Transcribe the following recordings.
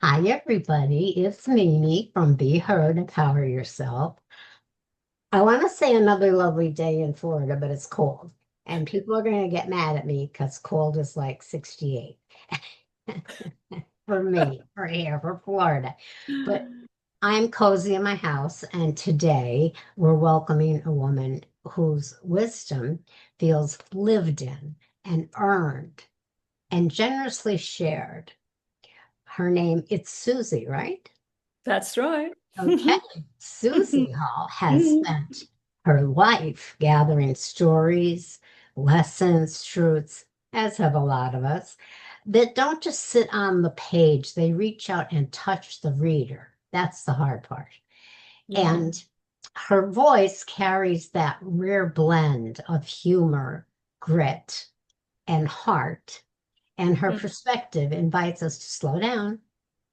Hi, everybody. It's Mimi from Be Heard, Empower Yourself. I want to say another lovely day in Florida, but it's cold. And people are going to get mad at me because cold is like 68 for me, for here, for Florida. But I'm cozy in my house, and today we're welcoming a woman whose wisdom feels lived in and earned and generously shared. Her name, it's Susie, right? That's right. Okay. Susie Hall has spent her life gathering stories, lessons, truths, as have a lot of us, that don't just sit on the page. They reach out and touch the reader. That's the hard part. Yeah. And her voice carries that rare blend of humor, grit, and heart. And her Mm. perspective invites us to slow down,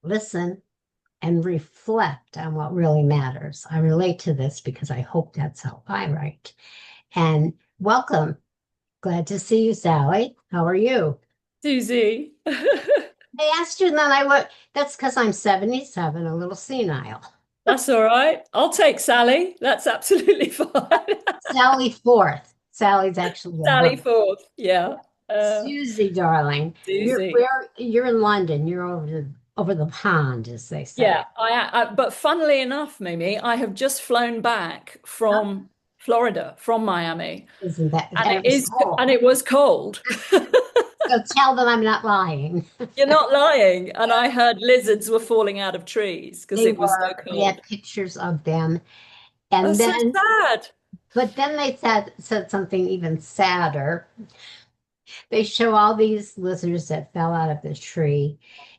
listen, and reflect on what really matters. I relate to this because I hope that's how I write. And welcome. Glad to see you, Sally. How are you? Susie. I asked you, and then I went, that's because I'm 77, a little senile. That's all right. I'll take Sally. That's absolutely fine. Sally Fourth. Sally's actually a Sally bird. Forth. Yeah. Uh, Susie, darling, Susie. you're in London. You're over the pond, as they say. Yeah. But funnily enough, Mimi, I have just flown back Huh? from Florida, from Miami, Isn't that? and And it was and cold. it was cold. So tell them I'm not lying. You're not lying. And I heard lizards were falling out of trees because They it was so were. We cold. had pictures of them. And That's so then, sad. but then they said something even sadder. They show all these lizards that fell out of the tree.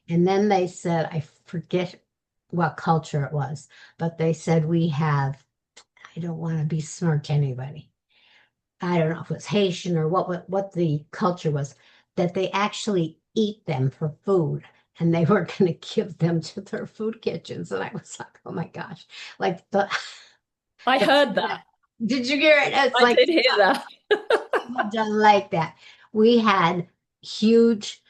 And then they said, I forget what culture it was, but they said we have, I don't want to be smart to anybody. I don't know if it was Haitian or what the culture was, that they actually eat them for food. And they were going to give them to their food kitchens. And I was like, oh my gosh. Like I the heard that. did you hear it? It's I like did hear that. people don't like that. We had huge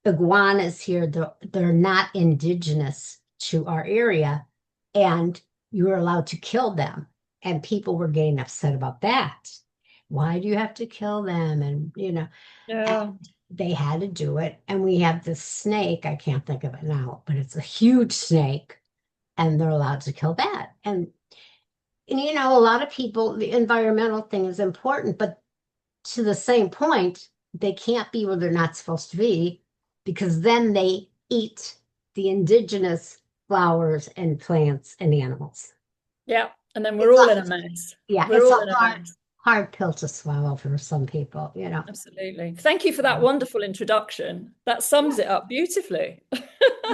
iguanas here. They're not indigenous to our area, and you were allowed to kill them. And people were getting upset about that. Why do you have to kill them? And and Yeah. they had to do it. And we have this snake. I can't think of it now, but it's a huge snake, and they're allowed to kill that. And a lot of people, the environmental thing is important, but to the same point, they can't be where they're not supposed to be because then they eat the indigenous flowers and plants and animals. Yeah. And then we're It's all a in a mess. yeah, We're it's all a in a hard mess. hard pill to swallow for some people. Absolutely. Thank you for that wonderful introduction. That sums it up beautifully.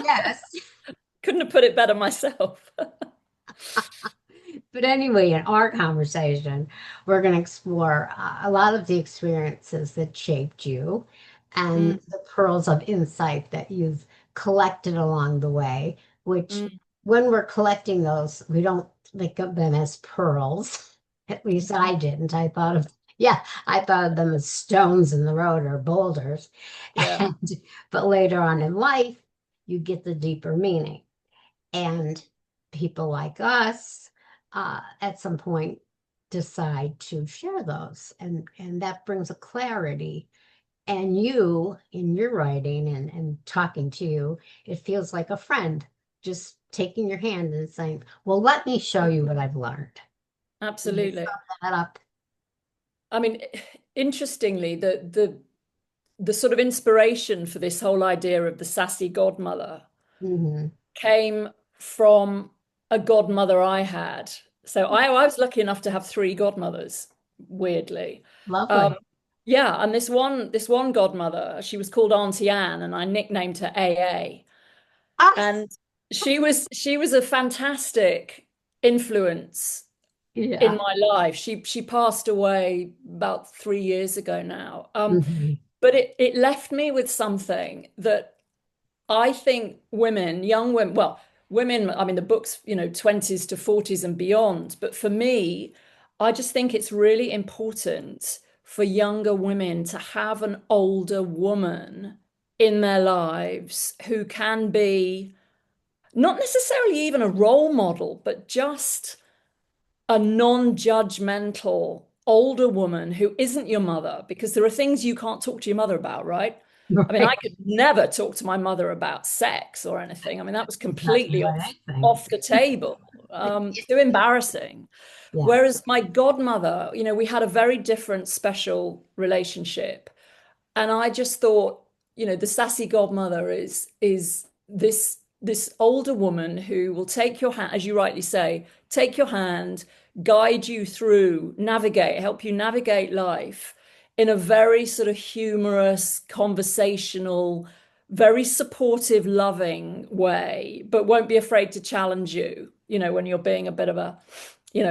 Yes. Couldn't have put it better myself. But anyway, in our conversation, we're going to explore a lot of the experiences that shaped you Mm, and the pearls of insight that you've collected along the way, which mm, when we're collecting those, we don't think of them as pearls. At least I didn't. I thought of them as stones in the road or boulders. yeah. And, but later on in life, you get the deeper meaning. And people like us, at some point, decide to share those. And that brings a clarity. And you, in your writing and talking to you, it feels like a friend just taking your hand and saying, well, let me show you what I've learned. Can you Absolutely. sum that up? I mean, interestingly, the sort of inspiration for this whole idea of the sassy godmother Hmm. came from a godmother I had. So I was lucky enough to have three godmothers, weirdly. Um, Lovely. yeah, and this one godmother, she was called Auntie Anne, and I nicknamed her AA. Ah, And she was a fantastic influence in yeah. my life. She passed away about 3 years ago now. Hmm. But it left me with something that I think women, young women, well, women, I mean, the book's, 20s to 40s and beyond. But for me, I just think it's really important for younger women to have an older woman in their lives who can be not necessarily even a role model, but just a non-judgmental older woman who isn't your mother, because there are things you can't talk to your mother about, right? I mean, I Right. could never talk to my mother about sex or anything. I mean, that was Exactly completely what off I think. off the table. Too embarrassing. Yeah. Whereas my godmother, we had a very different, special relationship. And I just thought, the sassy godmother is this older woman who will take your hand, as you rightly say, take your hand, guide you through, navigate, help you navigate life in a very sort of humorous, conversational, very supportive, loving way, but won't be afraid to challenge you, when you're being a bit of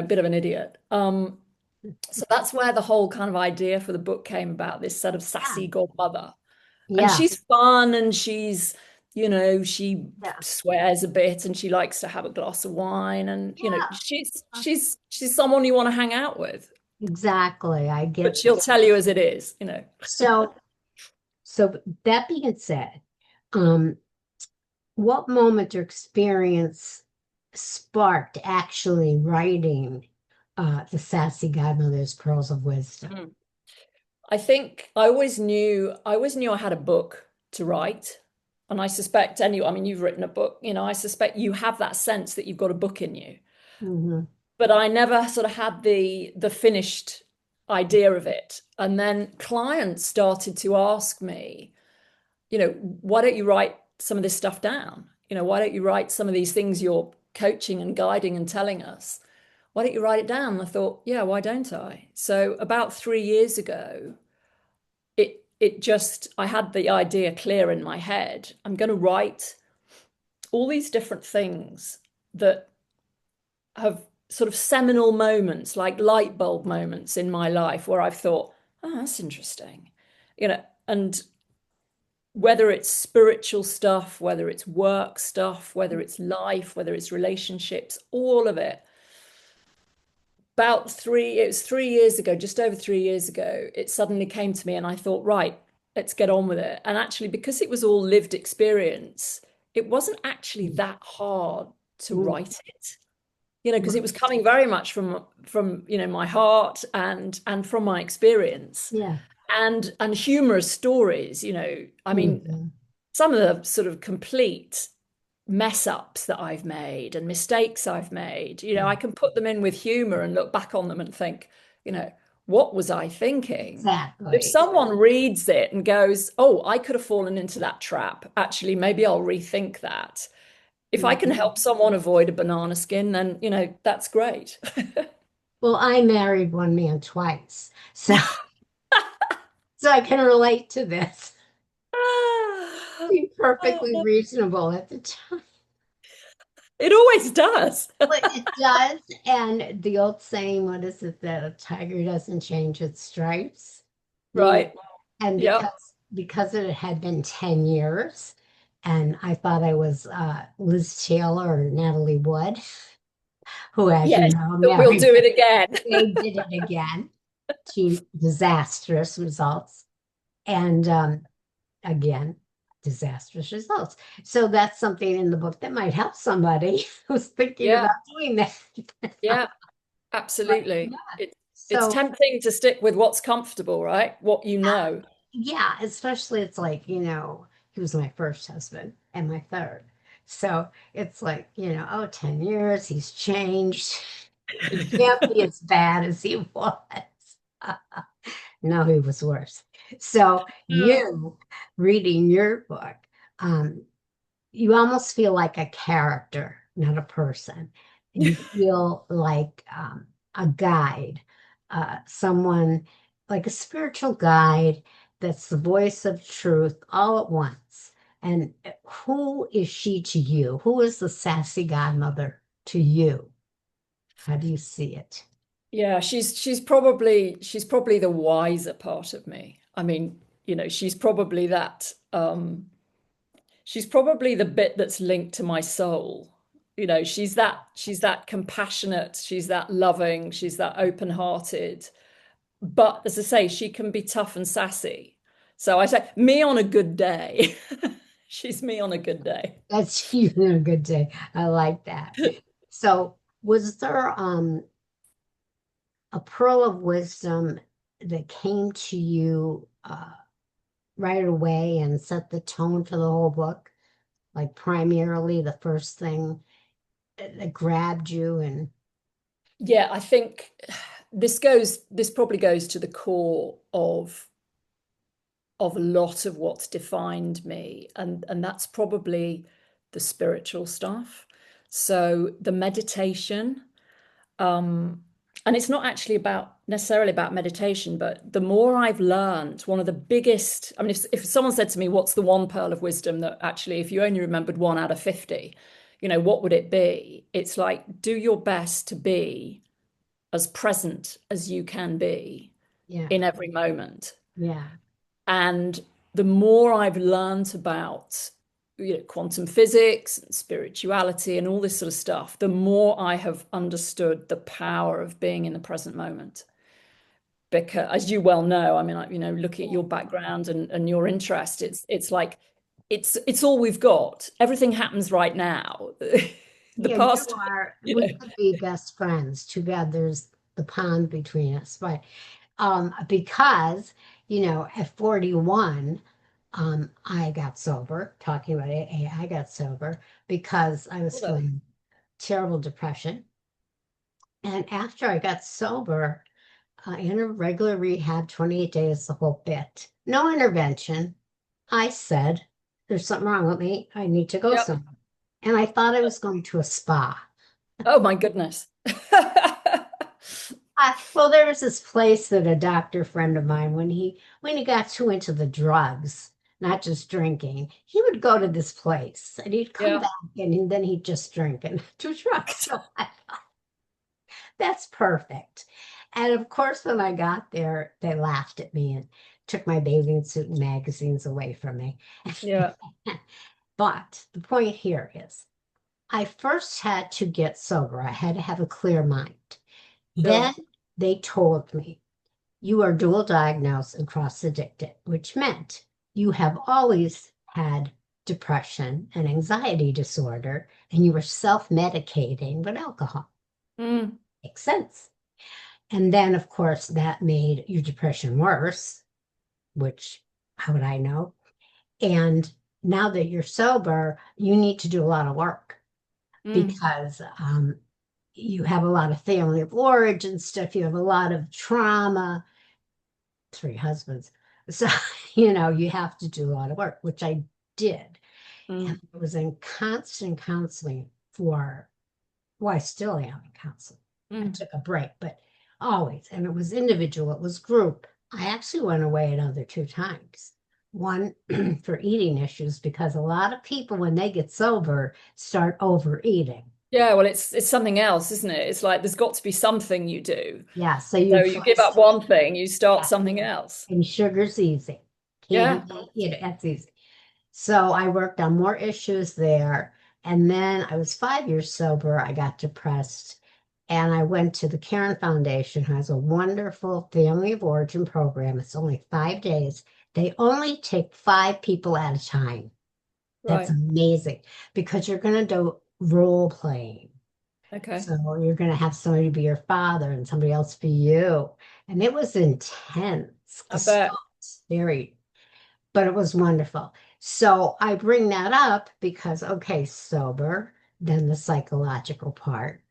bit of an idiot. So that's where the whole kind of idea for the book came about, this sort of Yeah. sassy godmother. And Yeah. she's fun and she Yeah. swears a bit and she likes to have a glass of wine and Yeah. she's someone you want to hang out with. Exactly. I But get she'll that. tell you as it is. So, so that being said, um, what moment or experience sparked actually writing the Sassy Godmother's Pearls of Wisdom? Mm. I think I always knew I had a book to write. And I suspect I mean, you've written a book, I suspect you have that sense that you've got a book in you. Hmm. But I never sort of had the finished idea of it. And then clients started to ask me, why don't you write some of this stuff down? Why don't you write some of these things you're coaching and guiding and telling us? Why don't you write it down? And I thought, yeah, why don't I? So about 3 years ago, it just I had the idea clear in my head. I'm going to write all these different things that have sort of seminal moments, like light bulb moments in my life where I've thought, oh, that's interesting. And whether it's spiritual stuff, whether it's work stuff, whether it's life, whether it's relationships, all of it. It was 3 years ago, just over 3 years ago, it suddenly came to me and I thought, right, let's get on with it. And actually, because it was all lived experience, it wasn't actually that hard to write it, because it was coming very much from my heart and from my experience Yeah. and humorous stories. I mean, Mhm. some of the sort of complete mess ups that I've made and mistakes I've made, I can put them in with humor and look back on them and think, you know, what was I thinking? If Exactly. someone reads it and goes, oh, I could have fallen into that trap, actually, maybe I'll rethink that. If I can Mhm. help someone avoid a banana skin, then, that's great. Well, I married one man twice, so so I can relate to this. Seemed perfectly reasonable at the time. It always does. But it does, and the old saying, what is it, that a tiger doesn't change its stripes? You know, Right. and Yep. because it had been 10 years, and I thought I was Liz Taylor or Natalie Wood, who, as you Yes, know, but we'll married. do it again. They did it again to disastrous results. And again, disastrous results. So that's something in the book that might help somebody who's thinking Yeah, about doing that. yeah, But absolutely. yeah, It's so tempting to stick with what's comfortable, right? What you know. yeah, especially it's like, he was my first husband and my third. So it's like, oh, 10 years, he's changed. He can't be as bad as he was. No, he was worse. So you reading your book, um, you almost feel like a character, not a person. You feel like a guide, someone like a spiritual guide that's the voice of truth all at once. And who is she to you? Who is the sassy godmother to you? How do you see it? Yeah, she's probably the wiser part of me. I mean, she's probably the bit that's linked to my soul. She's that compassionate, she's that loving, she's that open-hearted. But as I say, she can be tough and sassy. So I say me on a good day. She's me on a good day. That's even a good day. I like that. So, was there a pearl of wisdom that came to you right away and set the tone for the whole book? Like primarily the first thing that grabbed you and Yeah, I think this probably goes to the core of a lot of what's defined me, and that's probably the spiritual stuff. So the meditation, um, and it's not actually about necessarily about meditation, but the more I've learned, one of the biggest, I mean, if someone said to me, what's the one pearl of wisdom that actually, if you only remembered one out of 50, what would it be? It's like, do your best to be as present as you can be yeah, in every moment. yeah, And the more I've learned about quantum physics and spirituality and all this sort of stuff, the more I have understood the power of being in the present moment. Because as you well know, I mean, like, looking at your background and your interest, it's like it's all we've got. Everything happens right now. The yeah. You past, are. you We know. could be best friends. Too bad there's the pond between us. But because at 41, I got sober. Talking about AA, I got sober because I was feeling terrible depression. And after I got sober, in a regular rehab, 28 days, the whole bit. No intervention. I said, there's something wrong with me. I need to go Yep. somewhere. And I thought I was going to a spa. Oh my goodness. Well, there was this place that a doctor friend of mine, when he got too into the drugs, not just drinking, he would go to this place and he'd come Yeah. back and then he'd just drink and do drugs. So that's perfect. And of course, when I got there, they laughed at me and took my bathing suit and magazines away from me. Yeah. But the point here is, I first had to get sober. I had to have a clear mind. Then Sure. they told me, you are dual diagnosed and cross addicted, which meant you have always had depression and anxiety disorder, and you were self medicating with alcohol. Mm. Makes sense. And then, of course, that made your depression worse, which how would I know? And now that you're sober, you need to do a lot of work Mm. because you have a lot of family of origin stuff, you have a lot of trauma, three husbands. So, you have to do a lot of work, which I did. And Mm. I was in constant counseling well, I still am in counseling. I Mm. took a break, but always. And it was individual, it was group. I actually went away another two times. One for eating issues, because a lot of people, when they get sober, start overeating. Yeah, well, it's something else, isn't it? It's like there's got to be something you do. Yeah, so So you you give up twist. one thing, you start Yeah, something else. and sugar's easy. Yeah. Candy, that's easy. So I worked on more issues there. And then I was 5 years sober. I got depressed. And I went to the Karen Foundation, who has a wonderful family of origin program. It's only 5 days. They only take five people at a time. That's Right. amazing because you're going to do role playing. Okay. So you're going to have somebody be your father and somebody else be you. And it was intense. The I stuff bet. was very, but it was wonderful. So I bring that up because, okay, sober, then the psychological part.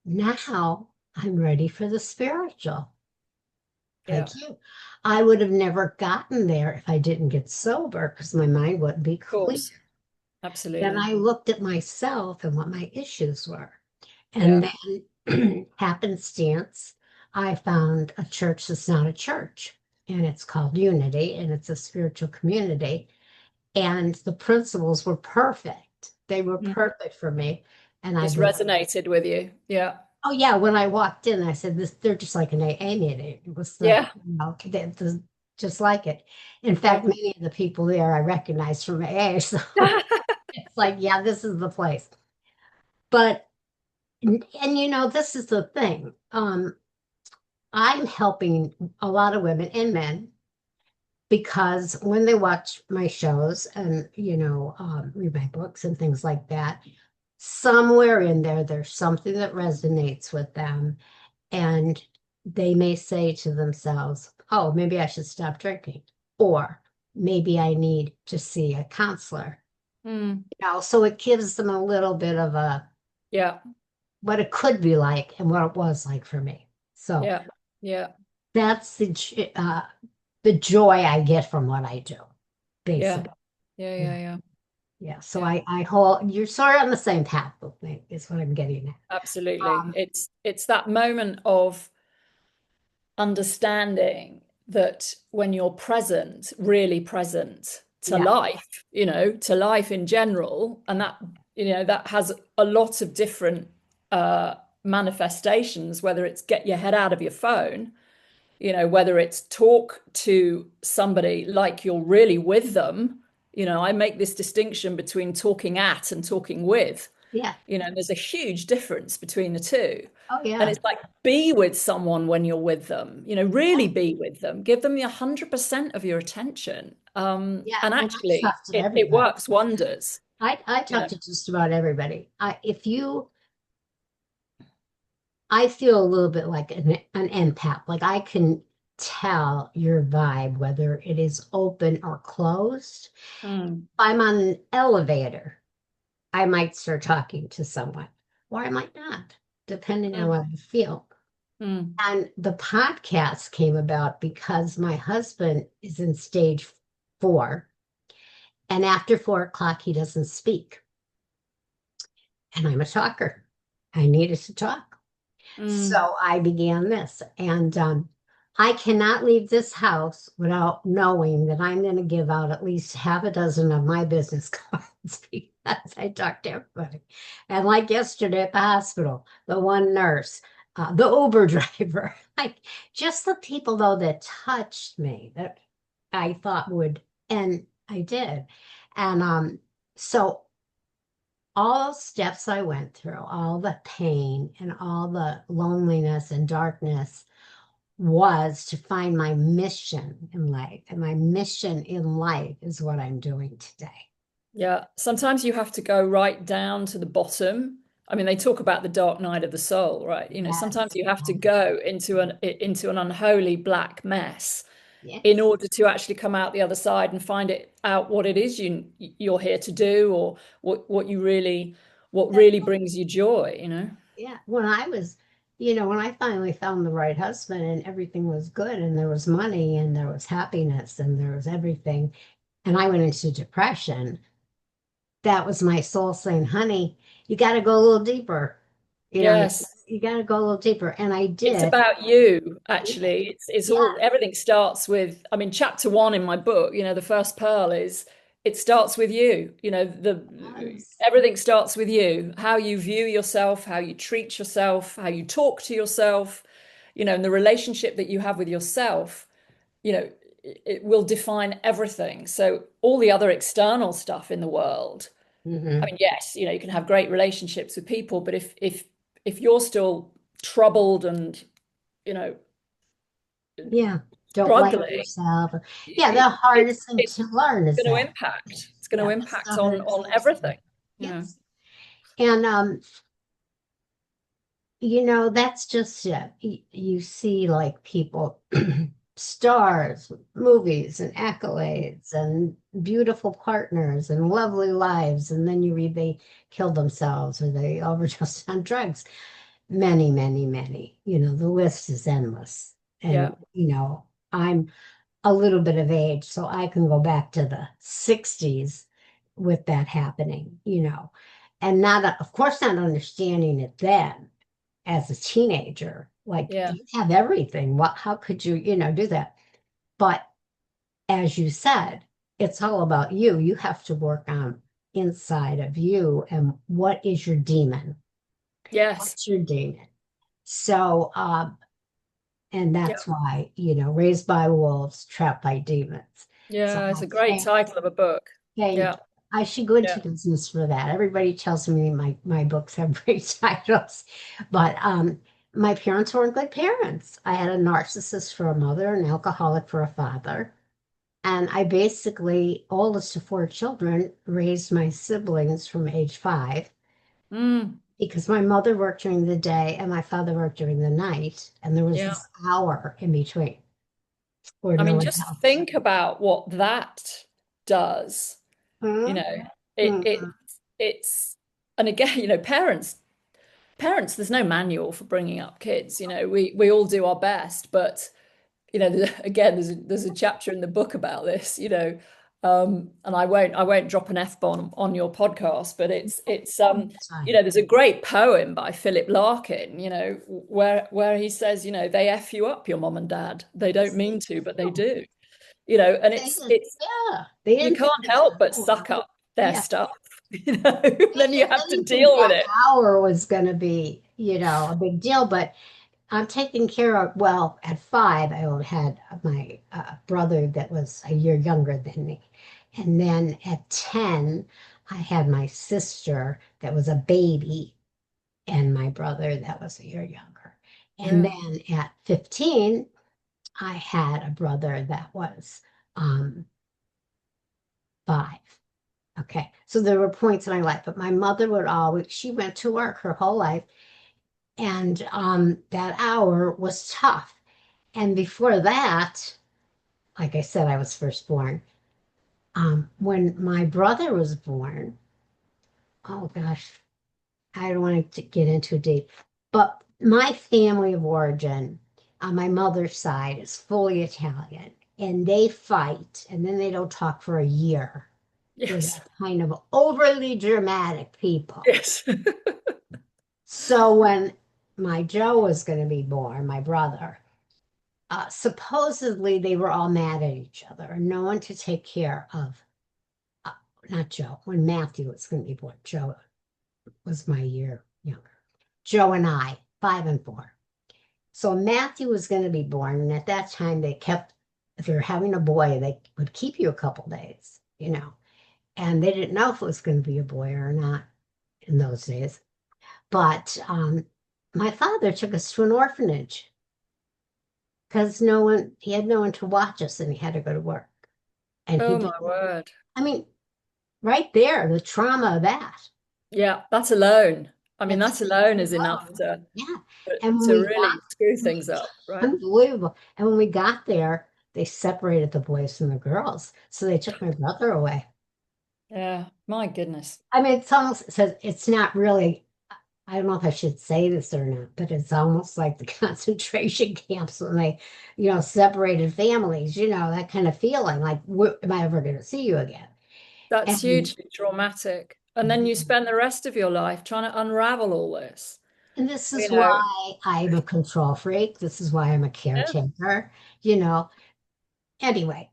Now I'm ready for the spiritual, Yeah. like you. I would have never gotten there if I didn't get sober because my mind wouldn't be Of clear. course. Then Absolutely. I looked at myself and what my issues were. Yeah. And then happenstance, I found a church that's not a church. And it's called Unity, and it's a spiritual community. And the principles were perfect. They were Mm. perfect for me. And I've Just been, resonated with you. Yeah. oh yeah, when I walked in, I said, this, they're just like an AA meeting. It was Yeah. just like it. In Yeah. fact, many of the people there I recognized from AA. So it's like, yeah, this is the place. But, and this is the thing. I'm helping a lot of women and men because when they watch my shows and, read my books and things like that, somewhere in there, there's something that resonates with them. And they may say to themselves, oh, maybe I should stop drinking, or maybe I need to see a counselor. Mm. So it gives them a little bit of a Yeah. what it could be like and what it was like for me. So Yeah. Yeah. that's the joy I get from what I do, Yeah. basically. Yeah. Yeah. Yeah. Yeah. Yeah. So Yeah. I hold you're sort of on the same path with me, is what I'm getting at. Absolutely. Um, It's that moment of understanding that when you're present, really present to yeah. life, to life in general, and that has a lot of different uh, manifestations, whether it's get your head out of your phone, whether it's talk to somebody like you're really with them. I make this distinction between talking at and talking with. Yeah. There's a huge difference between the two. Oh And yeah. it's like be with someone when you're with them, Yeah. really be with them, give them the 100% of your attention. Yeah. And And I actually, trusted it everybody. works wonders. I You talk know, to just about everybody. I feel a little bit like an empath. Like I can tell your vibe, whether it is open or closed. If mm, I'm on an elevator, I might start talking to someone, or I might not, depending on mm, what I feel. mm, And the podcast came about because my husband is in stage 4, and after 4 o'clock, he doesn't speak. And I'm a talker. I needed to talk. mm. So I began this, and I cannot leave this house without knowing that I'm going to give out at least half a dozen of my business cards because I talk to everybody. And like yesterday at the hospital, the one nurse, the Uber driver, like just the people though that touched me that I thought would, and I did. And so all those steps I went through, all the pain and all the loneliness and darkness was to find my mission in life. And my mission in life is what I'm doing today. Yeah, sometimes you have to go right down to the bottom. I mean, they talk about the dark night of the soul, right? Sometimes Yes. you have to go into an unholy black mess in Yes. order to actually come out the other side and find it out what it is you're here to do, or what That's really brings you joy. yeah. When I finally found the right husband and everything was good and there was money and there was happiness and there was everything, and I went into depression, that was my soul saying, honey, you got to go a little deeper. You know, Yes. you got to go a little deeper. And I It's did. about you, Yeah. actually. It's Yeah. all everything starts with, I mean, chapter one in my book, the first pearl is it starts with you. The Yes. everything starts with you, how you view yourself, how you treat yourself, how you talk to yourself, and the relationship that you have with yourself, it will define everything. So all the other external stuff in the world, I Hmm. mean, yes, you can have great relationships with people, but if you're still troubled and you know, Yeah. Don't like struggling, yourself. Yeah. The hardest thing it's to learn is going to that. impact. It's going to Yeah. The impact stuff that on exists. everything. Yeah. Yes. And that's just it. You see like people, stars, movies and accolades and beautiful partners and lovely lives. And then you read they killed themselves or they overdosed on drugs. Many, many, many. The list is endless. And, Yeah. I'm a little bit of age, so I can go back to the 60s with that happening. And not, of course, not understanding it then as a teenager. Like, Yeah. you have everything. How could you do that? But as you said, it's all about you. You have to work on inside of you and what is your demon? Yes. What's your demon? So, and Yeah. that's why, raised by wolves, trapped by demons. So Yeah. It's I a great thank, title of a book. thank, Yeah. I should go Yeah. into business for that. Everybody tells me my books have great titles, but my parents weren't good parents. I had a narcissist for a mother, an alcoholic for a father. And I basically, oldest of four children, raised my siblings from age 5 Mm, because my mother worked during the day and my father worked during the night. And there was yeah. this hour in between where I no mean, one just helped. think about what that does. You Mhm. know, it it Mhm. it's and again, parents, there's no manual for bringing up kids. We all do our best, but again, there's a chapter in the book about this. And I won't drop an F-bomb on your podcast, but That's fine. there's a great poem by Philip Larkin, where he says, they F you up, your mom and dad. They don't Yes, they mean to, but they do. do. And They it's did. it's Yeah, they you didn't think can't it was help but cool. suck up their Yeah, stuff, they then you have to didn't think deal with that it. hour was going to be, a big deal. But I'm taking care of, well, at 5, I had my brother that was a year younger than me. And then at 10, I had my sister that was a baby and my brother that was a year younger. And Yeah. then at 15, I had a brother that was um, 5. Okay. So there were points in my life, but my mother would always, she went to work her whole life. And that hour was tough. And before that, like I said, I was first born. When my brother was born, oh gosh, I don't want to get into deep, but my family of origin on my mother's side is fully Italian, and they fight, and then they don't talk for a year. They're Yes. that kind of overly dramatic people. Yes. So when my Joe was going to be born, my brother, supposedly they were all mad at each other and no one to take care of, uh, not Joe, when Matthew was going to be born. Joe was my year younger. Joe and I, 5 and 4. So Matthew was going to be born. And at that time, if you're having a boy, they would keep you a couple days, and they didn't know if it was going to be a boy or not in those days. But my father took us to an orphanage because he had no one to watch us and he had to go to work. And he Oh my didn't, word. I mean, right there, the trauma of that. Yeah, that alone. I mean, It's that alone is enough low. to Yeah. And when to we got, really screw things up, right? unbelievable. And when we got there, they separated the boys from the girls. So they took my brother away. Yeah, my goodness. I mean, it says it's not really, I don't know if I should say this or not, but it's almost like the concentration camps when they, separated families, that kind of feeling like, am I ever going to see you again? That's And hugely traumatic. And then you spend the rest of your life trying to unravel all this. And this You is know, why I'm a control freak. This is why I'm a yeah. caretaker, you know. Anyway,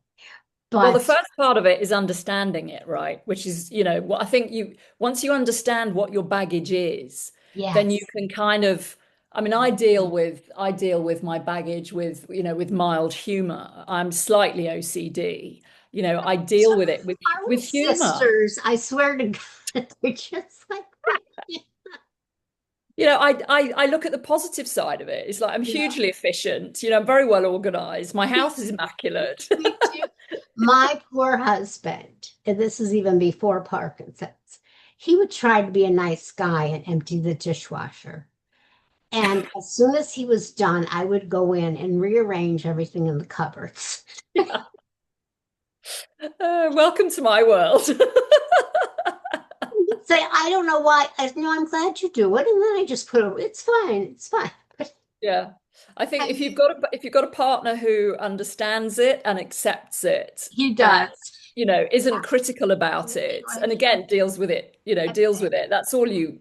Well, the but first part of it is understanding it, right? Which is, what I think once you understand what your baggage is, then you yes, can kind of, I mean, I deal with my baggage with mild humor. I'm slightly OCD. I so deal with it with are we with humor. sisters? I swear to God, we're just like, I look at the positive side of it. It's like I'm yeah, hugely efficient. I'm very well organized. My house is immaculate. me too. My poor husband, and this is even before Parkinson's, he would try to be a nice guy and empty the dishwasher. And as soon as he was done, I would go in and rearrange everything in the cupboards. Welcome to my world. He'd say, I don't know why. I said, no, I'm glad you do it. And then I just put it, it's fine, it's fine. But Yeah. I think I, if you've got a partner who understands it and accepts it he and does. isn't critical about it and again deals with it, that's all you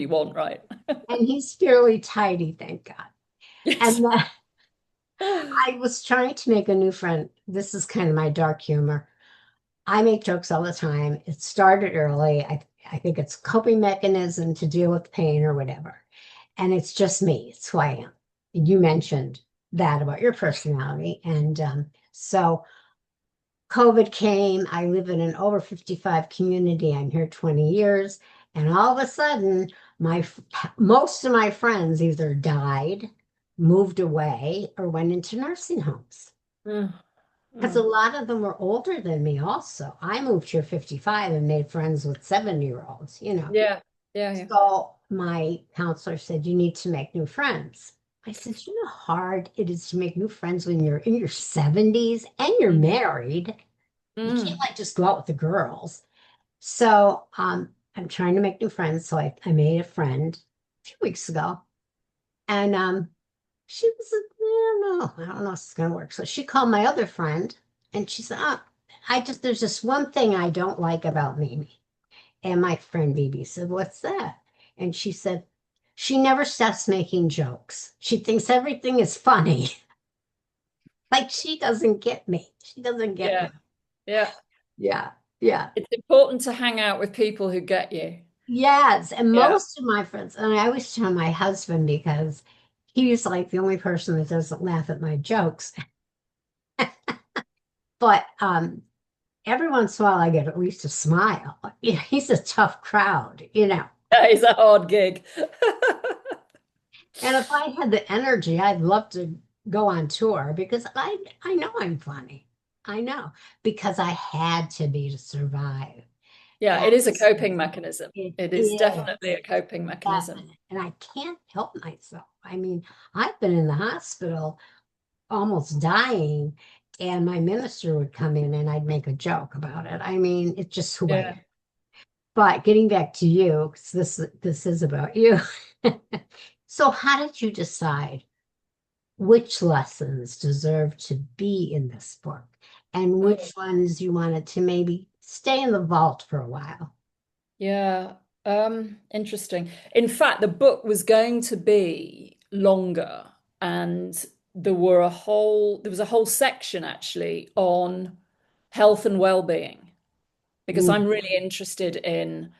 want, right? And he's fairly tidy, thank God. Yes. And I was trying to make a new friend. This is kind of my dark humor. I make jokes all the time. It started early. I think it's a coping mechanism to deal with pain or whatever. And it's just me. It's who I am. You mentioned that about your personality. And so COVID came. I live in an over 55 community. I'm here 20 years. And all of a sudden, most of my friends either died, moved away, or went into nursing homes. Mm. Because a Mm. lot of them were older than me also. I moved here 55 and made friends with 7-year-olds, you know. Yeah. Yeah. Yeah. So my counselor said, you need to make new friends. I said, you know how hard it is to make new friends when you're in your 70s and you're Mm. married. You can't Mm. like just go out with the girls. So I'm trying to make new friends. So I made a friend a few weeks ago. And she was like, I don't know if it's gonna work. So she called my other friend and she said, oh, there's just one thing I don't like about Mimi. And my friend Bibi said, what's that? And she said, she never stops making jokes. She thinks everything is funny. Like she doesn't get me. She doesn't get Yeah. me. Yeah. Yeah. Yeah. It's important to hang out with people who get you. Yes. And Yeah. most of my friends, and I always tell my husband because he's like the only person that doesn't laugh at my jokes. But every once in a while I get at least a smile. Yeah, he's a tough crowd, you know. That is a hard gig. And if I had the energy, I'd love to go on tour because I know I'm funny. I know because I had to be to survive. Yeah, And it is a coping mechanism. it It is definitely is a coping mechanism. definite. And I can't help myself. I mean, I've been in the hospital almost dying, and my minister would come in and I'd make a joke about it. I mean, it's just who I am. Yeah. But getting back to you, 'cause this is about you. So how did you decide which lessons deserve to be in this book and Mm. which ones you wanted to maybe stay in the vault for a while? Yeah. Interesting. In fact, the book was going to be longer, and there was a whole section actually on health and well-being because Mm, I'm really interested in.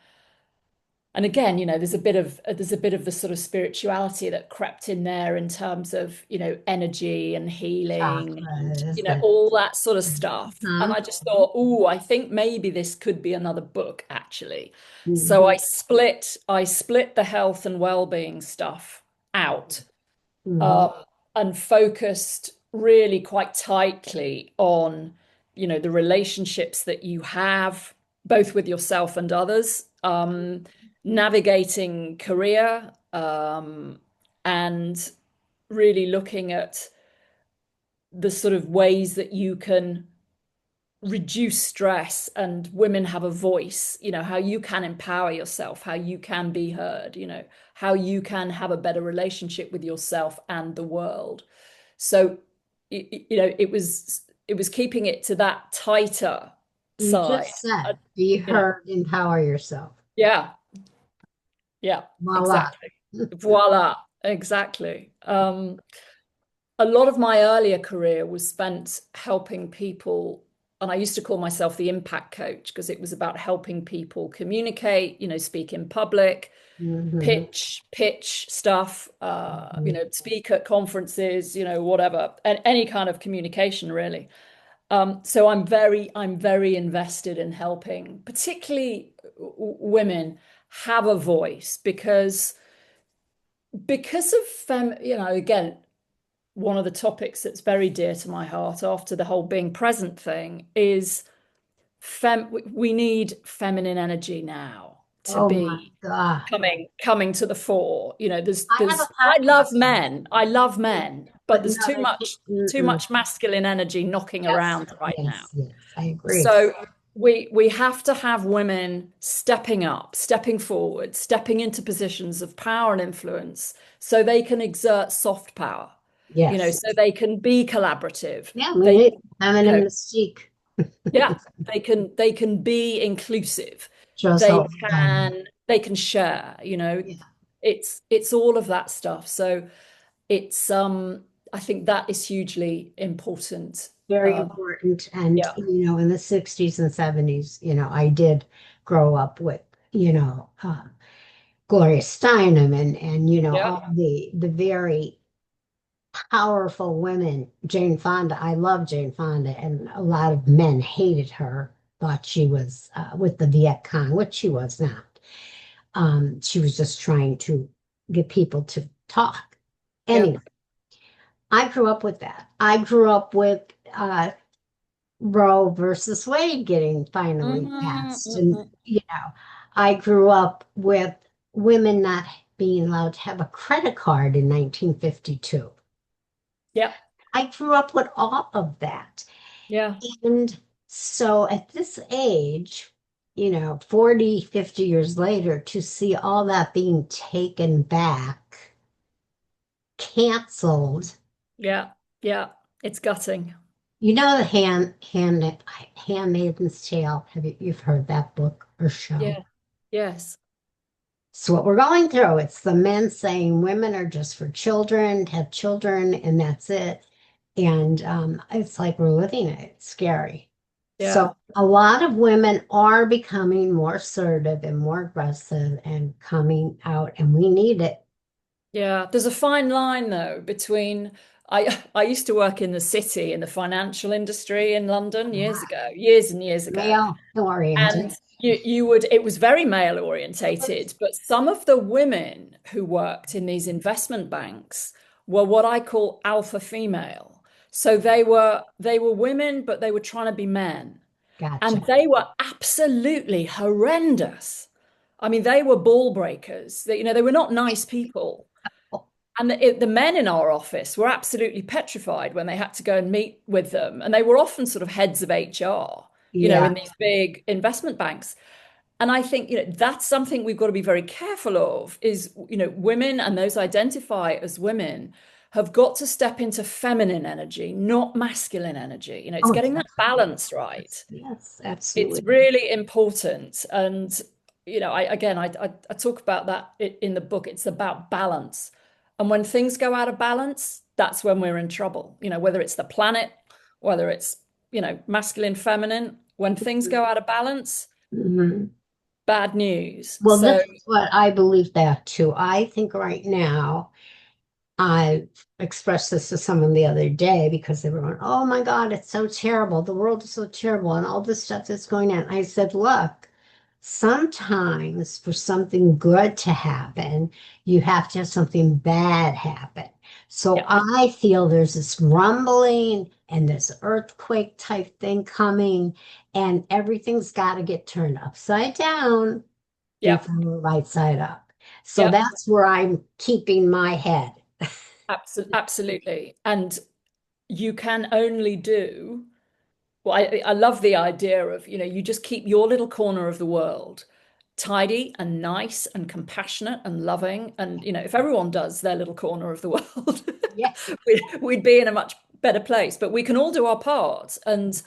And again, there's a bit of the sort of spirituality that crept in there in terms of, energy and healing and, chakras and all that sort of stuff. And huh? I just thought, oh, I think maybe this could be another book actually. So Mhm, I split the health and well-being stuff out, mhm. um, and focused really quite tightly on, the relationships that you have, both with yourself and others, navigating career, and really looking at the sort of ways that you can reduce stress and women have a voice, how you can empower yourself, how you can be heard, how you can have a better relationship with yourself and the world. So, it was keeping it to that tighter You side. just Uh, said, be you know, heard, empower yourself. yeah, yeah, Voila. exactly. Voila, exactly. A lot of my earlier career was spent helping people, and I used to call myself the impact coach because it was about helping people communicate, speak in public, Mhm, pitch stuff, mhm. speak at conferences, whatever, and any kind of communication really. So I'm very invested in helping, particularly women have a voice because of again, one of the topics that's very dear to my heart after the whole being present thing is we need feminine energy now to Oh my be God. coming to the fore. I have a I love podcast on men. I love men, but but there's no, they can't. too Mm-mm. much masculine energy knocking Yes, around right now. yes, yes, I agree. So we have to have women stepping up, stepping forward, stepping into positions of power and influence so they can exert soft power, Yes. so they can be collaborative. Yeah, we They, need you know, feminine mystique. yeah, they can be inclusive. Shows They how it's done. they can share, Yeah, it's all of that stuff. So it's I think that is hugely important. very Um, important. And, yeah, in the 60s and 70s, I did grow up with, Gloria Steinem and, yeah, all the very powerful women. Jane Fonda, I love Jane Fonda, and a lot of men hated her, thought she was with the Viet Cong, which she was not. She was just trying to get people to talk. yeah, Anyway, I grew up with that. I grew up with Roe versus Wade getting finally Mhm, passed. And, mhm. I grew up with women not being allowed to have a credit card in 1952. Yep. I grew up with all of that. Yeah. And so at this age, 40, 50 years later, to see all that being taken back, canceled, Yeah. Yeah. It's gutting. the Handmaid's Tale. You've heard that book or show? Yeah. Yes. So what we're going through, it's the men saying women are just for children, have children, and that's it. And it's like we're living it. It's scary. So Yeah. a lot of women are becoming more assertive and more aggressive and coming out, and we need it. Yeah. There's a fine line though between I used to work in the city in the financial industry in London years ago, years and years ago. Male oriented. And you would, it was very male orientated, but some of the women who worked in these investment banks were what I call alpha female. So they were women, but they were trying to be men. And Gotcha. they were absolutely horrendous. I mean, they were ball breakers. They were not nice people. Oh, And the men in our office were absolutely petrified when they had to go and meet with them. And they were often sort of heads of HR, yeah. in these big investment banks. And I think, that's something we've got to be very careful of is, women and those identify as women have got to step into feminine energy, not masculine energy. It's Oh, getting that definitely. balance right. Yes, It's absolutely. really important. And, I talk about that in the book. It's about balance. And when things go out of balance, that's when we're in trouble. Whether it's the planet, whether it's, masculine, feminine, when things go out of balance, Mhm. bad news. Well, this So, is what I believe that too. I think right now, I expressed this to someone the other day because they were going, "Oh my God, it's so terrible. The world is so terrible, and all this stuff that's going on." I said, "Look, sometimes for something good to happen, you have to have something bad happen." So yeah, I feel there's this rumbling and this earthquake type thing coming, and everything's got to get turned upside down yeah, before right side up. So yeah, that's where I'm keeping my head. absolutely. And you can only do, well, I love the idea of, you just keep your little corner of the world tidy and nice and compassionate and loving. And, if everyone does their little corner of the world, Yeah. we'd be in a much better place. But we can all do our part. And,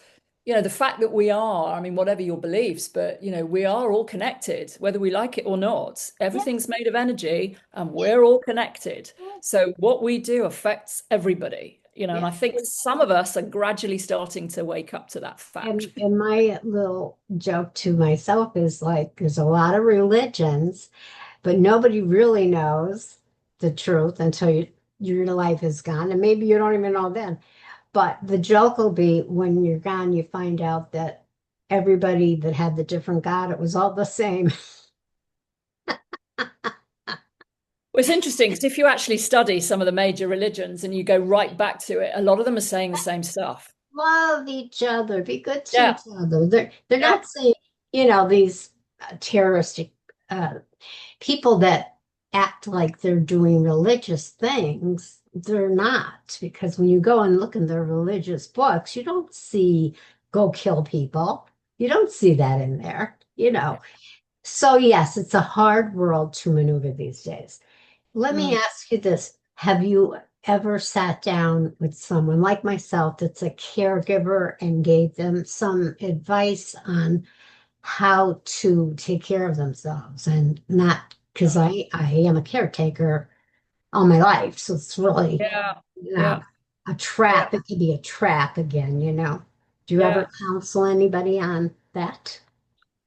the fact that we are, I mean, whatever your beliefs, but, we are all connected, whether we like it or not. Yeah. Everything's made of energy and we're all connected. So what we do affects everybody, and Yeah. I think some of us are gradually starting to wake up to that fact. And my little joke to myself is like, there's a lot of religions, but nobody really knows the truth until your life is gone. And maybe you don't even know then. But the joke will be when you're gone, you find out that everybody that had the different God, it was all the same. Well, it's interesting because if you actually study some of the major religions and you go right back to it, a lot of them are saying the same stuff. Love each other, be good to Yeah, each other. They're yeah, not saying, these terroristic people that act like they're doing religious things. They're not, because when you go and look in their religious books, you don't see go kill people. You don't see that in there. So yes, it's a hard world to maneuver these days. Let me mm, ask you this. Have you ever sat down with someone like myself that's a caregiver and gave them some advice on how to take care of themselves and not because I am a caretaker all my life. So it's really yeah, uh, yeah, a yeah, trap. It could be a trap again. Do you ever yeah. counsel anybody on that?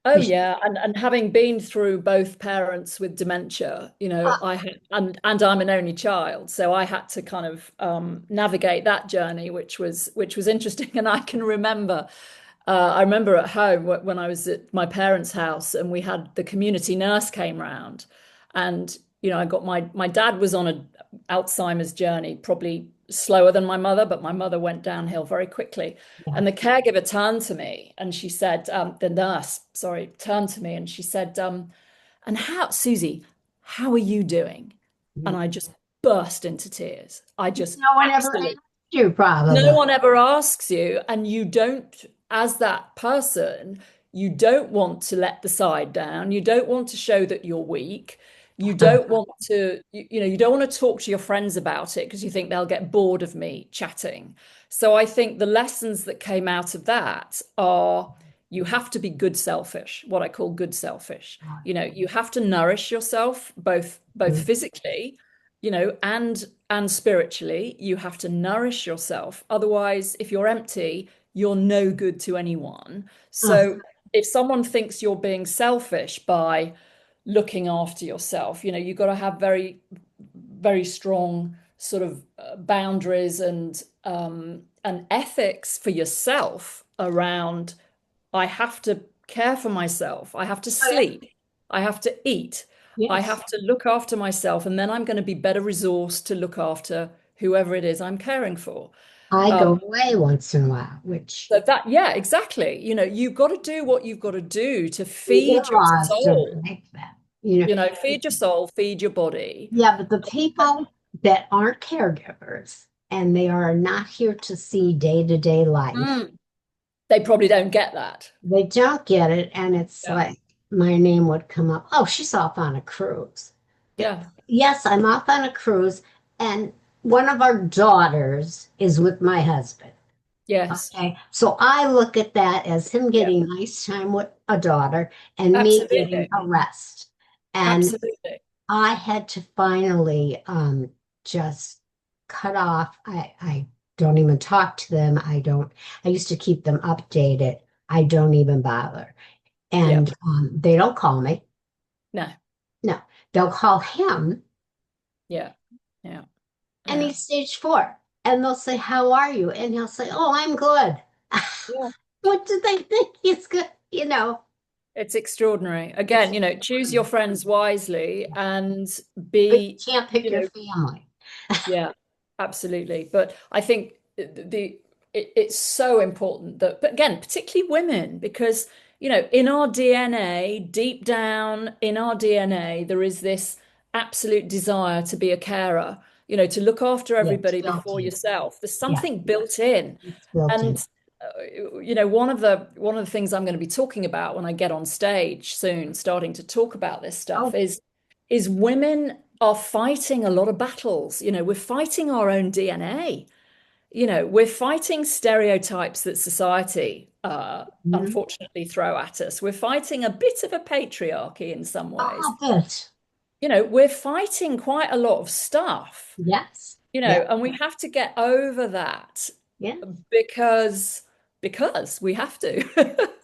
Oh 'Cause yeah, and having been through both parents with dementia, I had, and I'm an only child, so I had to kind of navigate that journey, which was interesting. And I remember at home when I was at my parents' house, and we had the community nurse came round, and I got my dad was on Alzheimer's journey, probably slower than my mother, but my mother went downhill very quickly. Yeah. And the caregiver turned to me and she said, the nurse, sorry, turned to me and she said, and how, Susie, how are you doing? And I just burst into tears. I just No one ever absolutely, asked you, no probably. one ever asks you, and you don't, as that person, you don't want to let the side down. You don't want to show that you're weak. You don't want to, you don't want to talk to your friends about it because you think they'll get bored of me chatting. So I think the lessons that came out of that are you have to be good selfish, what I call good selfish. You have to nourish yourself both physically, and spiritually. You have to nourish yourself. Otherwise, if you're empty, you're no good to anyone. Uh, So if someone thinks you're being selfish by looking after yourself, you've got to have very, very strong sort of boundaries and ethics for yourself around I have to care for myself. I have to oh, yeah. sleep. I have to eat. I Yes. have to look after myself, and then I'm going to be better resourced to look after whoever it is I'm caring for. I Um, go away once in a while, which so that, yeah, exactly. You've got to do what you've got to do to the feed your in-laws don't soul. like that. You know, Feed your soul, feed your body. yeah, but the people that aren't caregivers and they are not here to see day-to-day life, Mm. They probably don't get that. they don't get it. And it's Yeah. like my name would come up. Oh, she's off on a cruise. Yeah. Yeah. Yes, I'm off on a cruise, and one of our daughters is with my husband. Yes. Okay, so I look at that as him Yeah. getting nice time with a daughter and me getting Absolutely. a rest. And Absolutely. I had to finally just cut off. I don't even talk to them. I used to keep them updated. I don't even bother. Yeah. And they don't call me. No. No, they'll call him, Yeah. Yeah. and Yeah. he's stage 4. And they'll say, "How are you?" And he'll say, "Oh, I'm good." Yeah. What do they think he's good? You know, It's extraordinary. it's Again, choose your friends wisely yeah. and But be, you can't pick you your know, family. yeah, absolutely. But I think it's so important that, but again, particularly women, because, in our DNA, deep down in our DNA, there is this absolute desire to be a carer, to look after Yeah, it's everybody built before in. yourself. There's Yeah, something built in. it's built And in. one of the things I'm going to be talking about when I get on stage soon, starting to talk about this stuff, Oh, is women are fighting a lot of battles. We're fighting our own DNA. We're fighting stereotypes that society mhm. unfortunately throw at us. We're fighting a bit of a patriarchy in some ways. Oh, bit. We're fighting quite a lot of stuff, Yes. Yeah. and we have to get over that Yeah. because we have to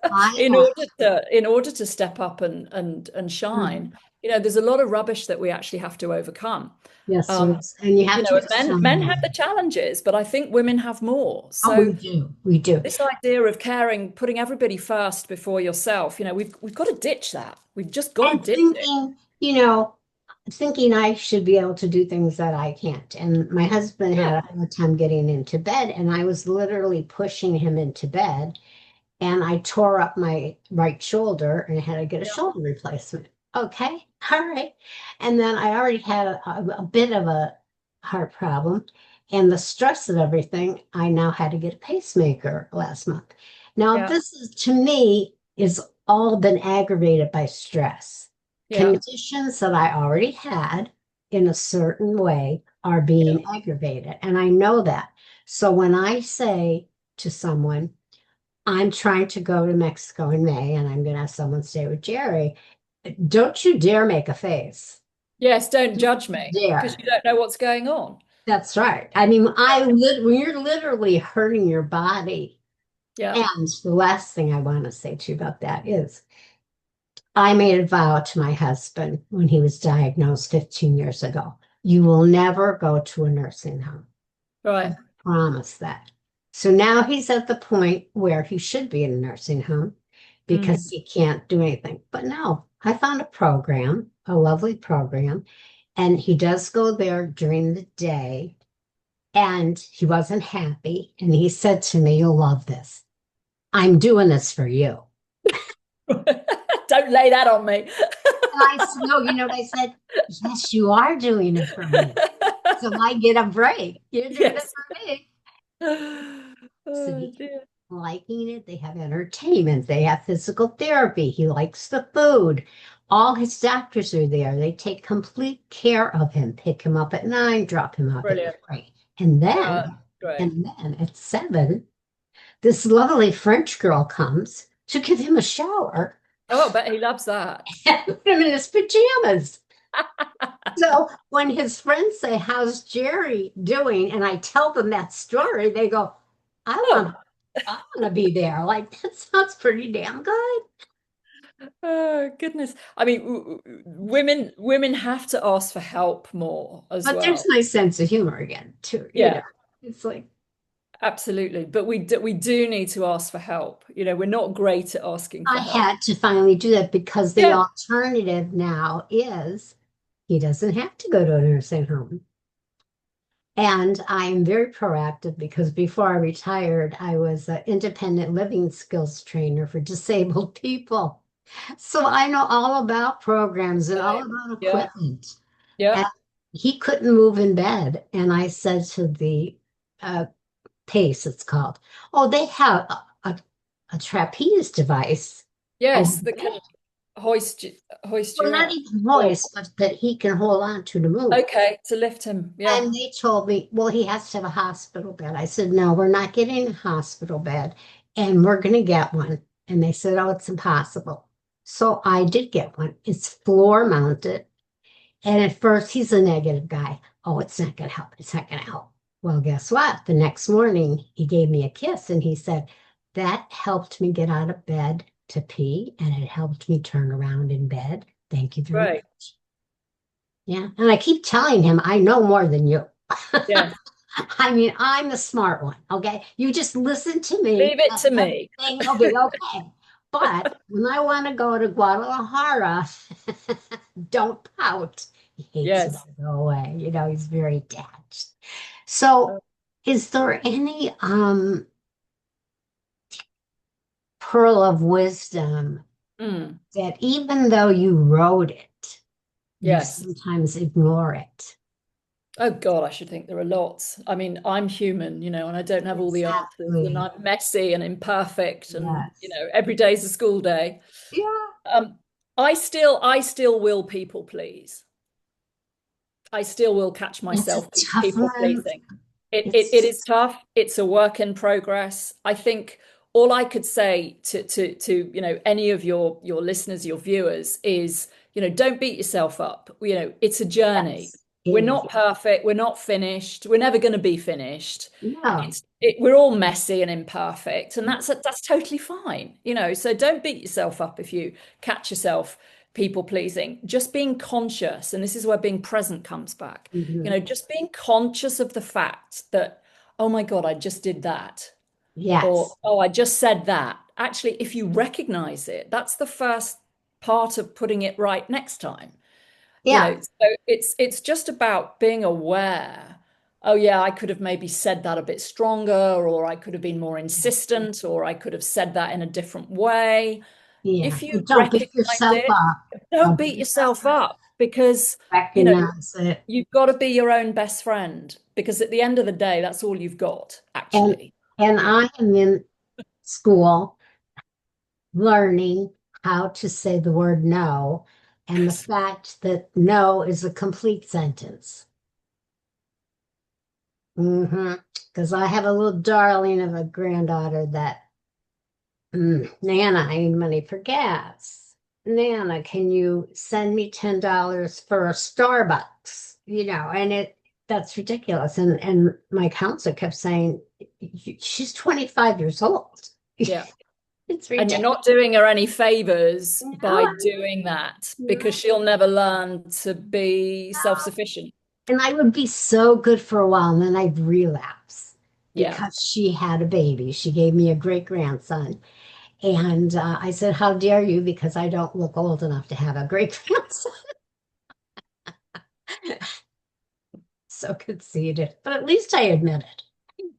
I in have. order to step up and Mhm. shine. There's a lot of rubbish that we actually have to overcome. Yes, there um is. And you have to be men have strong. the challenges, but I think women have more. Oh, we So do. We do. this idea of caring, putting everybody first before yourself, we've got to ditch that. We've just got to And ditch it. thinking I should be able to do things that I can't. And my husband had Yeah, a hard time getting into bed, and I was literally pushing him into bed, and I tore up my right shoulder and had to get a yeah, shoulder replacement. Okay, all right. And then I already had a bit of a heart problem, and the stress of everything, I now had to get a pacemaker last month. Now, yeah, this is to me is all been aggravated by stress. yeah, Conditions that I already had in a certain way are yeah, being aggravated, and I know that. So when I say to someone, I'm trying to go to Mexico in May and I'm going to have someone stay with Jerry. Don't you dare make a face. yes. Don't Don't judge you me because dare. you don't know what's going on. That's right. I mean, when you're literally hurting your body. Yeah, And the last thing I want to say to you about that is I made a vow to my husband when he was diagnosed 15 years ago. You will never go to a nursing home. I right. promise that. So now he's at the point where he should be in a nursing home because Mm, he can't do anything. But no, I found a program, a lovely program, And he does go there during the day. And he wasn't happy. And he said to me, "You'll love this. I'm doing this for you." Don't lay that on me. And I said, "No, you know what I said? Yes, you are doing it for me. So I get a break. You're doing it Yes. for me." So Oh he's dear. liking it. They have entertainment. They have physical therapy. He likes the food. All his doctors are there. They take complete care of him, pick him up at 9, drop him off at Brilliant. 3. And Uh, then, great. and then at 7, this lovely French girl comes to give him a shower Oh, I bet he loves that. and put him in his pajamas. So when his friends say, "How's Jerry doing?" and I tell them that story, they go, "I Oh, want, I want to be there." Like, that sounds pretty damn good. oh goodness. I mean, women have to ask for help more as But there's well. my sense of humor again, too. Yeah, It's like, absolutely. But we do need to ask for help. We're not great at asking I for help. had to finally do that because the Yeah, alternative now is he doesn't have to go to a nursing home. And I am very proactive because before I retired, I was an independent living skills trainer for disabled people. So I know all about programs and all right. about Yeah, equipment. yeah, And he couldn't move in bed. And I said to the uh, PACE, it's called, "Oh, they have a trapeze device over yes. That can there." hoist Well, you not up. even Or voice, but that he can hold on to move. okay, to lift him. Yeah, And they told me, "Well, he has to have a hospital bed." I said, "No, we're not getting a hospital bed, and we're going to get one." And they said, "Oh, it's impossible." So I did get one. It's floor mounted. And at first, he's a negative guy. "Oh, it's not going to help. It's not going to help." Well, guess what? The next morning, he gave me a kiss and he said, "That helped me get out of bed to pee, and it helped me turn around in bed. Thank you very right. much." Yeah. And I keep telling him, "I know more than you." Yes. I mean, I'm the smart one. Okay. You just listen to me, Leave it and to me. everything will be okay. But when I want to go to Guadalajara, don't pout. He hates it Yes. to go away. He's very attached. So, is there any pearl of wisdom Mm, that even though you wrote it, you yes. sometimes ignore it? Oh God, I should think there are lots. I mean, I'm human, and I don't have all the answers, and Exactly. I'm messy and imperfect, and Yes. every day's a school day. Yeah. Um, I still will people please. I still will catch It's a myself tough people one. pleasing. It It's is tough. It's a work in progress. I think all I could say to any of your listeners, your viewers is, don't beat yourself up. It's a journey. Yes, it We're is. not perfect. We're not finished. We're never going to be finished. No. We're all messy and imperfect, and that's totally fine. So don't beat yourself up if you catch yourself people pleasing. Just being conscious, and this is where being present comes back. Mhm. Just being conscious of the fact that, oh my God, I just did that, or Yes. oh, I just said that. Actually, if you recognize it, that's the first part of putting it right next time. Yeah. So it's just about being aware. Oh yeah, I could have maybe said that a bit stronger, or I could have been more Yeah. insistent, or I could have said that in a different way. Yeah. If you And don't beat recognize yourself it, up. don't Don't beat beat yourself yourself up. up, because you know Recognize it. you've got to be your own best friend, because at the end of the day, that's all you've got, And actually. and Yeah. I am in school learning how to say the word no, and the Yes. fact that no is a complete sentence. Because I have a little darling of a granddaughter that, "Nana, I need money for gas. Nana, can you send me $10 for a Starbucks?" And that's ridiculous. And my counselor kept saying, "She's 25 years old." Yeah. It's And you're ridiculous. not doing her any favors by No, doing that, no, because she'll never learn to be self-sufficient. and I would be so good for a while, and then I'd relapse Yeah. because she had a baby. She gave me a great grandson. And I said, "How dare you?" Because I don't look old enough to have a great grandson. So conceited, but at least I admit it.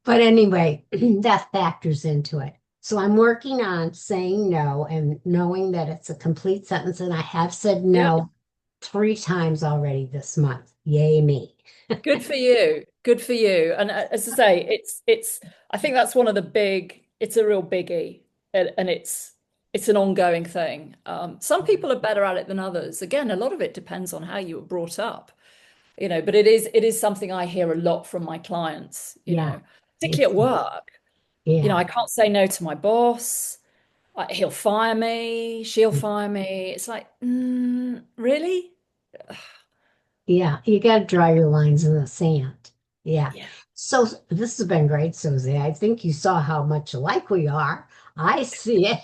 But anyway, that factors into it. So I'm working on saying no and knowing that it's a complete sentence. And I have said Yeah. no 3 times already this month. Yay, me. Good for you. Good for you. And as I say, it's I think that's one of the big, it's a real biggie, and it's an ongoing thing. Some people are better at it than others. Again, a lot of it depends on how you were brought up, but it is something I hear a lot from my clients, Yeah, particularly it's, at work. yeah, I can't say no to my boss. He'll fire me, she'll fire me. It's like, really? yeah. You got to draw your lines in the sand. Yeah. Yeah. So this has been great, Susie. I think you saw how much alike we are. I see it.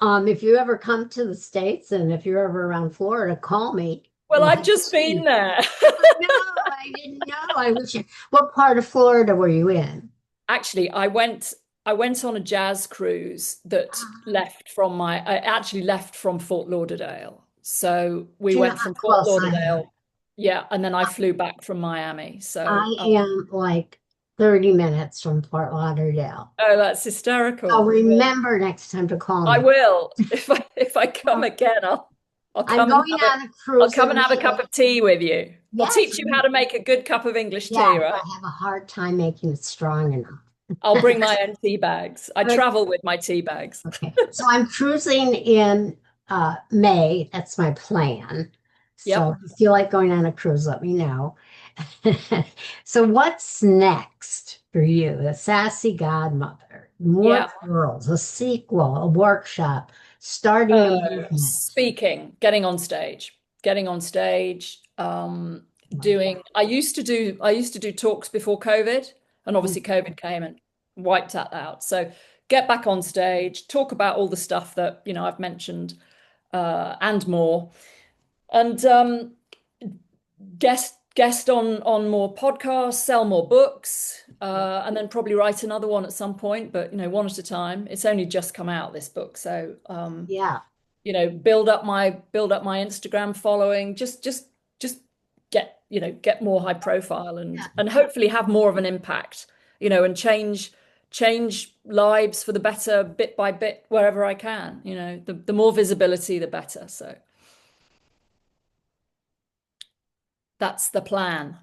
If you ever come to the States and if you're ever around Florida, call me. Well, We'll I've have just been tea. there. I know. I didn't know. I wish you. What part of Florida were you in? Actually, I went on a jazz cruise that Ah, left from my I actually left from Fort Lauderdale. So we do you know went how from Fort close I am? Lauderdale, yeah, and then I flew back from Miami. So I am like 30 minutes from Fort Lauderdale. oh, that's So hysterical. Well, remember next time to call I me. will. If I come Well, again, I'll I'm come and going have it. on a I'll cruise come and in have a cup May. of tea with you. I'll Yes, teach you how to make a good cup of English tea, yes, right? I have a hard time making it strong enough. I'll bring my own tea bags. I But travel with my tea bags. okay, so I'm cruising in May. That's my plan. So Yep. if you feel like going on a cruise, let me know. So what's next for you? The Sassy Godmother, more Yeah. pearls, a sequel, a workshop, starting a movement. Getting on stage, My doing. I used to do talks before COVID, and God. obviously COVID came and wiped that out. So get back on stage, talk about all the stuff that I've mentioned, and more, and guest on more podcasts, sell more books, and then probably write another one at some point. But one at a time. It's only just come out, this book, so Yeah. build up my Instagram following, just get more high profile, and Yeah. hopefully have more of an impact, and change lives for the better bit by bit wherever I can. The more visibility, the better. So that's the plan.